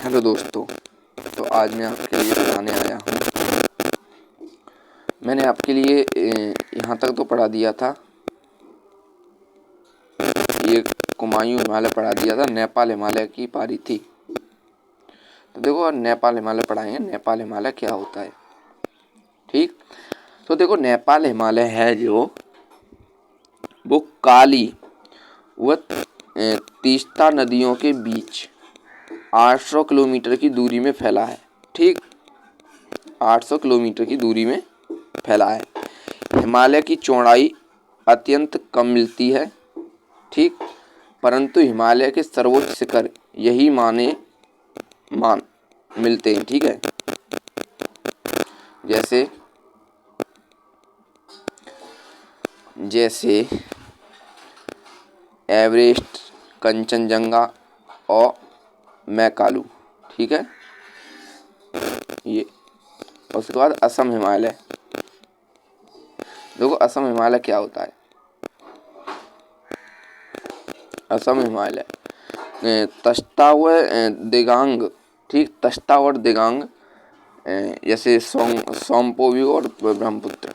Hello दोस्तों, तो आज मैं आपके लिए पढ़ाने आया हूँ। मैंने आपके लिए यहाँ तक तो पढ़ा दिया था, ये कुमायूं हिमालय पढ़ा दिया था, नेपाल हिमालय की पारी थी। तो देखो नेपाल हिमालय पढ़ाएंगे, नेपाल हिमालय क्या होता है। ठीक, तो देखो नेपाल हिमालय है जो वो काली व तीस्ता नदियों के बीच 800 किलोमीटर की दूरी में फैला है। ठीक, 800 किलोमीटर की दूरी में फैला है। हिमालय की चौड़ाई अत्यंत कम मिलती है। ठीक, परंतु हिमालय के सर्वोच्च शिखर यही मान मिलते हैं। ठीक है, जैसे जैसे एवरेस्ट, कंचनजंगा और मैकालू। ठीक है, ये उसके बाद असम हिमालय। देखो असम हिमालय क्या होता है। असम हिमालय तस्ता व दिगांग, ठीक, तस्ता और दिगांग जैसे सोमपोवी और ब्रह्मपुत्र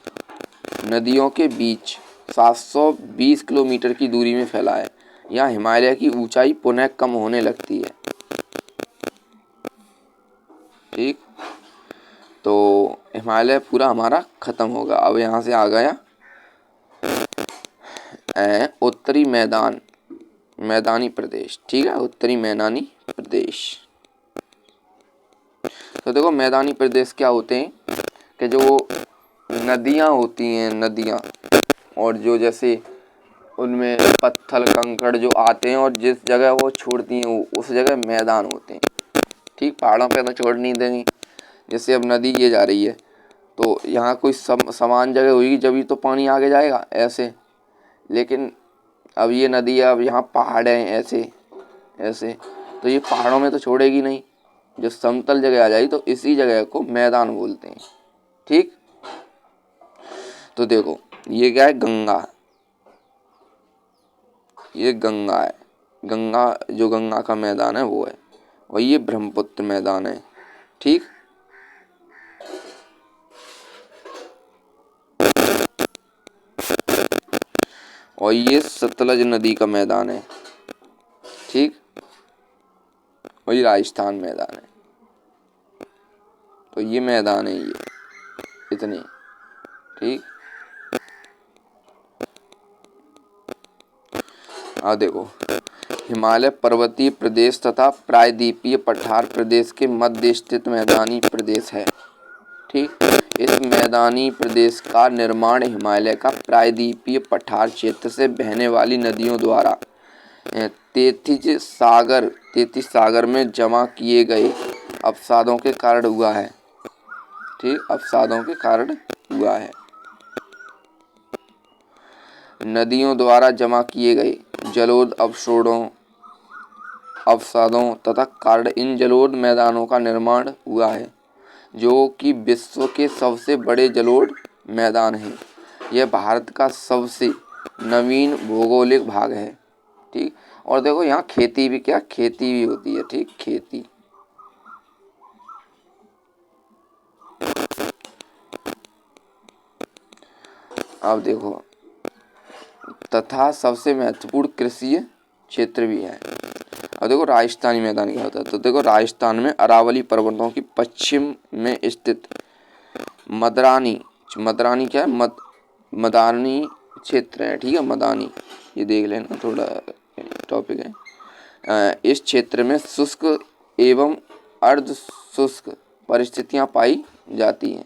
नदियों के बीच 720 किलोमीटर की दूरी में फैला है। यहाँ हिमालय की ऊंचाई पुनः कम होने लगती है। ठीक, तो हिमालय पूरा हमारा खत्म होगा। अब यहाँ से आ गया उत्तरी मैदानी प्रदेश। ठीक है, उत्तरी मैदानी प्रदेश। तो देखो मैदानी प्रदेश क्या होते हैं कि जो नदियाँ होती हैं, नदियाँ और जो जैसे उनमें पत्थर कंकड़ जो आते हैं और जिस जगह वो छोड़ती हैं उस जगह मैदान होते हैं। ठीक, पहाड़ों पे तो छोड़ नहीं देंगी। जैसे अब नदी ये जा रही है तो यहाँ कोई समान जगह होगी जब ही तो पानी आगे जाएगा ऐसे। लेकिन अब ये नदी है, अब यहाँ पहाड़ हैं ऐसे ऐसे, तो ये पहाड़ों में तो छोड़ेगी नहीं। जो समतल जगह आ जाएगी तो इसी जगह को मैदान बोलते हैं। ठीक, तो देखो ये क्या है, गंगा, ये गंगा है। गंगा, जो गंगा का मैदान है वो है, और ये ब्रह्मपुत्र मैदान है। ठीक, और ये सतलज नदी का मैदान है। ठीक, और ये राजस्थान मैदान है। तो ये मैदान है, ये इतने। ठीक, अब देखो हिमालय पर्वतीय प्रदेश तथा प्रायद्वीपीय पठार प्रदेश के मध्य स्थित मैदानी प्रदेश है। ठीक, इस मैदानी प्रदेश का निर्माण हिमालय का प्रायद्वीपीय पठार क्षेत्र से बहने वाली नदियों द्वारा 33 सागर में जमा किए गए अवसादों के कारण हुआ है। ठीक, अवसादों के कारण हुआ है। नदियों द्वारा जमा किए गए जलोढ़ अवसादों तथा कारण इन जलोढ़ मैदानों का निर्माण हुआ है, जो कि विश्व के सबसे बड़े जलोढ़ मैदान हैं। यह भारत का सबसे नवीन भौगोलिक भाग है। ठीक, और देखो यहाँ खेती भी होती है। ठीक, खेती। अब देखो तथा सबसे महत्वपूर्ण कृषि क्षेत्र भी है। अब देखो राजस्थानी मैदान क्या होता है। तो देखो राजस्थान में अरावली पर्वतों की पश्चिम में स्थित मदानी क्या है, मदानी क्षेत्र है। ठीक है, मदानी, ये देख लेना, थोड़ा टॉपिक है। इस क्षेत्र में शुष्क एवं अर्ध शुष्क परिस्थितियां पाई जाती हैं।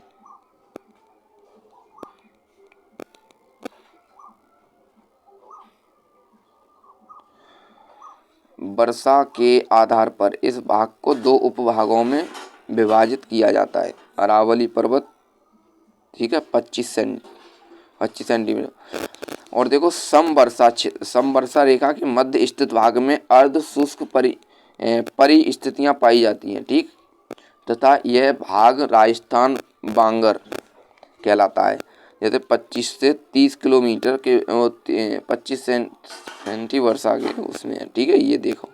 वर्षा के आधार पर इस भाग को 2 उपभागों में विभाजित किया जाता है। अरावली पर्वत, ठीक है, 25 सेंटीमीटर। और देखो समवर्षा रेखा के मध्य स्थित भाग में अर्ध शुष्क परिस्थितियां पाई जाती हैं। ठीक, तथा यह भाग राजस्थान बांगर कहलाता है। जैसे 25 से 30 किलोमीटर के 25 सेंटी वर्षा के उसमें है। ठीक है, ये देखो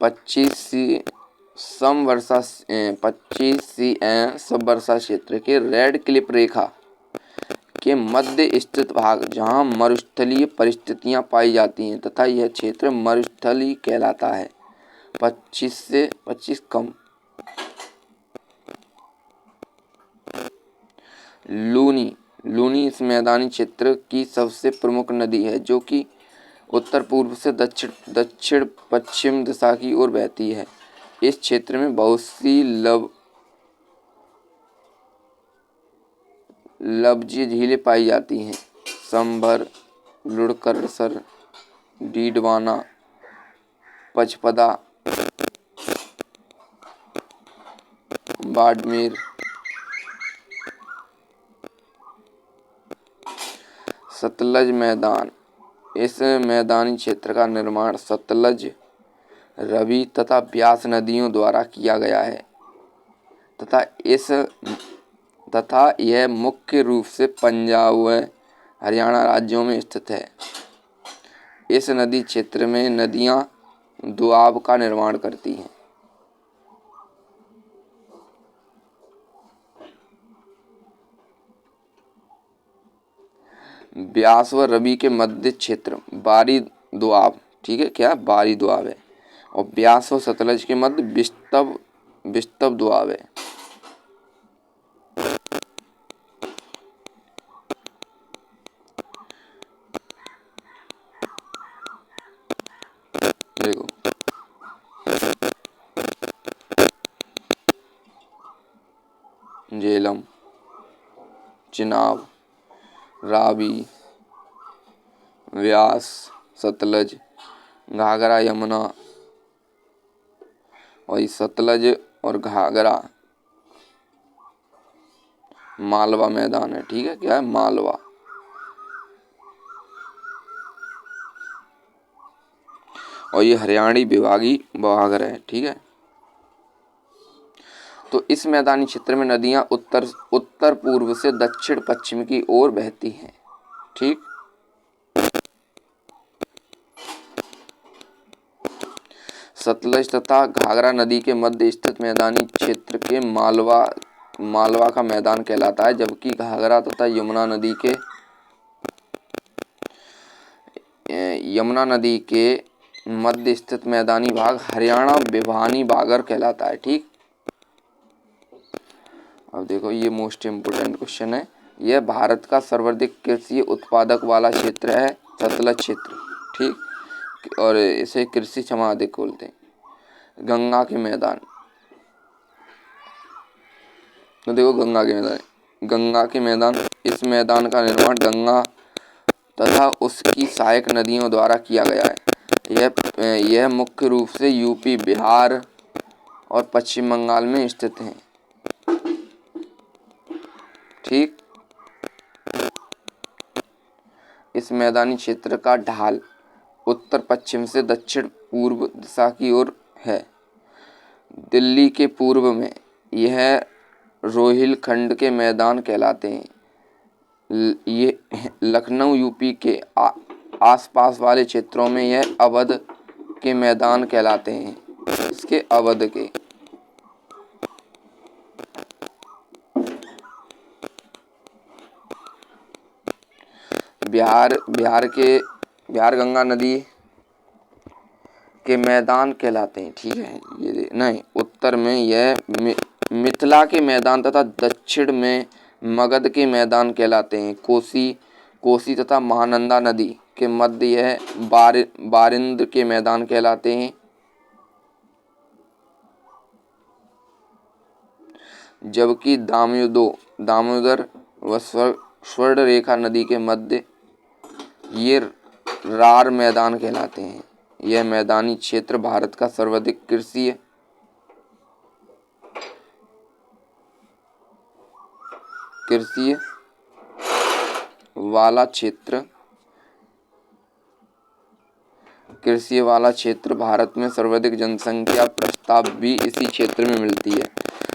25 सब वर्षा क्षेत्र के रेड क्लिफ रेखा के मध्य स्थित भाग जहाँ मरुस्थलीय परिस्थितियां पाई जाती हैं तथा यह क्षेत्र मरुस्थलीय कहलाता है। 25 से 25 कम। लूनी इस मैदानी क्षेत्र की सबसे प्रमुख नदी है जो कि उत्तर पूर्व से दक्षिण पश्चिम दिशा की ओर बहती है। इस क्षेत्र में बहुत सी लवजीय झीलें पाई जाती हैं। संभर, लुड़करसर, डीडवाना, पचपदा, बाड़मेर। सतलज मैदान। इस मैदानी क्षेत्र का निर्माण सतलज, रवि तथा ब्यास नदियों द्वारा किया गया है तथा यह मुख्य रूप से पंजाब व हरियाणा राज्यों में स्थित है। इस नदी क्षेत्र में नदियां दोआब का निर्माण करती हैं। ब्यास व रवि के मध्य क्षेत्र बारी दोआब, ठीक है, क्या बारी दोआब है, और ब्यास व सतलज के मध्य बिस्तव दोआब है। देखो झेलम, चिनाब, रावी, व्यास, सतलज, घाघरा, यमुना, और सतलज और घाघरा मालवा मैदान है, ठीक है, क्या है, मालवा। और ये हरियाणी विभागीय बागर है, ठीक है। तो इस मैदानी क्षेत्र में नदियां उत्तर पूर्व से दक्षिण पश्चिम की ओर बहती हैं, ठीक। सतलज तथा घाघरा नदी के मध्य स्थित मैदानी क्षेत्र के मालवा का मैदान कहलाता है, जबकि घाघरा तथा यमुना नदी के मध्य स्थित मैदानी भाग हरियाणा विभागीय बागर कहलाता है, ठीक। अब देखो ये मोस्ट इम्पोर्टेंट क्वेश्चन है। यह भारत का सर्वाधिक कृषि उत्पादक वाला क्षेत्र है, सतलज क्षेत्र, ठीक, और इसे कृषि क्षमा अधिक बोलते हैं। गंगा के मैदान। तो देखो गंगा के मैदान, इस मैदान का निर्माण गंगा तथा उसकी सहायक नदियों द्वारा किया गया है। यह मुख्य रूप से यूपी, बिहार और पश्चिम बंगाल में स्थित हैं, ठीक। इस मैदानी क्षेत्र का ढाल उत्तर पश्चिम से दक्षिण पूर्व दिशा की ओर है। दिल्ली के पूर्व में यह रोहिलखंड के मैदान कहलाते हैं। ये लखनऊ यूपी के आसपास वाले क्षेत्रों में यह अवध के मैदान कहलाते हैं। इसके अवध के बिहार गंगा नदी के मैदान कहलाते हैं, ठीक है। ये नहीं, उत्तर में यह मिथिला के मैदान तथा दक्षिण में मगध के मैदान कहलाते हैं। कोसी तथा महानंदा नदी के मध्य यह बारिंद्र के मैदान कहलाते हैं। जबकि दामोदर व स्वर्णरेखा नदी के मध्य ये रार मैदान कहलाते हैं। यह मैदानी क्षेत्र भारत का सर्वाधिक कृषि वाला क्षेत्र भारत में सर्वाधिक जनसंख्या प्रस्ताव भी इसी क्षेत्र में मिलती है।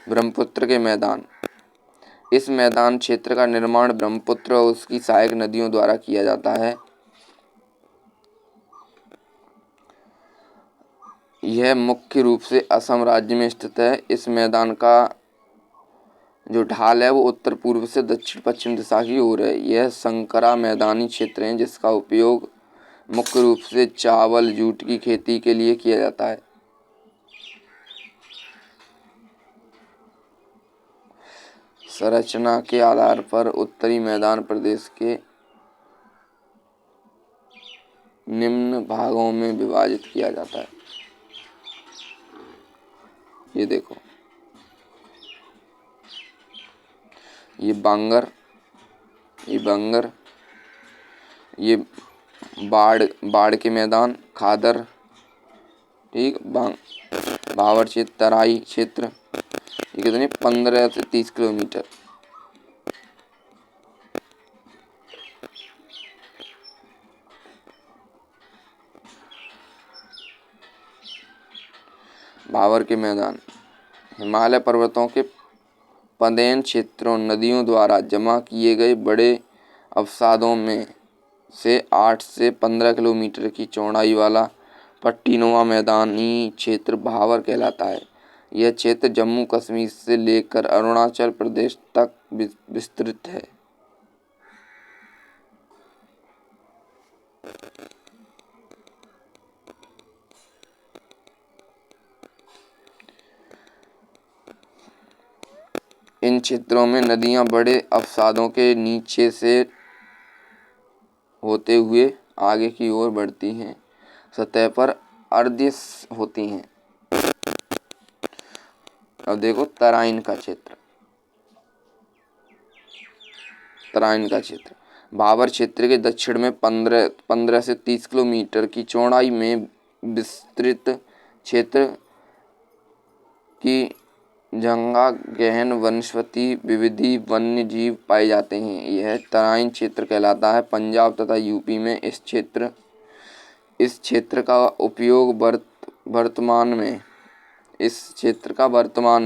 ब्रह्मपुत्र के मैदान। इस मैदान क्षेत्र का निर्माण ब्रह्मपुत्र और उसकी सहायक नदियों द्वारा किया जाता है। यह मुख्य रूप से असम राज्य में स्थित है। इस मैदान का जो ढाल है वो उत्तर पूर्व से दक्षिण पश्चिम दिशा की ओर है। यह संकरा मैदानी क्षेत्र है जिसका उपयोग मुख्य रूप से चावल जूट की खेती के लिए किया जाता है। संरचना के आधार पर उत्तरी मैदान प्रदेश के निम्न भागों में विभाजित किया जाता है। ये देखो, ये बांगर, ये बाढ़ के मैदान, खादर, ठीक, भावर क्षेत्र, तराई क्षेत्र, ये कितने 15 से 30 किलोमीटर। भावर के मैदान हिमालय पर्वतों के पदेन क्षेत्रों नदियों द्वारा जमा किए गए बड़े अवसादों में से 8 से 15 किलोमीटर की चौड़ाई वाला पट्टीनुमा मैदानी क्षेत्र भावर कहलाता है। यह क्षेत्र जम्मू कश्मीर से लेकर अरुणाचल प्रदेश तक विस्तृत है। इन क्षेत्रों में नदियां बड़े अवसादों के नीचे से होते हुए आगे की ओर बढ़ती हैं, सतह पर अदृश्य होती हैं। अब देखो तराइन का क्षेत्र। भावर क्षेत्र के दक्षिण में 15 से 30 किलोमीटर की चौड़ाई में विस्तृत क्षेत्र की जगह गहन वनस्पति विविधि वन्य जीव पाए जाते हैं। यह तराइन क्षेत्र कहलाता है। पंजाब तथा यूपी में इस क्षेत्र का उपयोग वर्तमान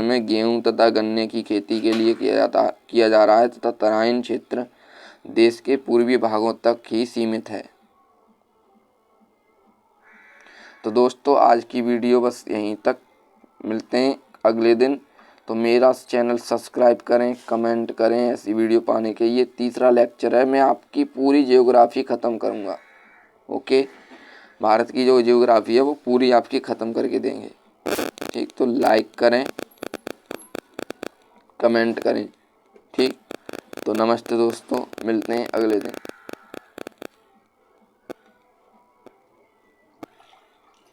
में गेहूं तथा गन्ने की खेती के लिए किया जा रहा है तथा तराइन क्षेत्र देश के पूर्वी भागों तक ही सीमित है। तो दोस्तों आज की वीडियो बस यहीं तक, मिलते हैं अगले दिन। तो मेरा चैनल सब्सक्राइब करें, कमेंट करें ऐसी वीडियो पाने के। ये तीसरा लेक्चर है, मैं आपकी पूरी जियोग्राफी ख़त्म करूँगा। ओके, भारत की जो जियोग्राफी है वो पूरी आपकी ख़त्म करके देंगे। ठीक, तो लाइक करें, कमेंट करें। ठीक, तो नमस्ते दोस्तों, मिलते हैं अगले दिन।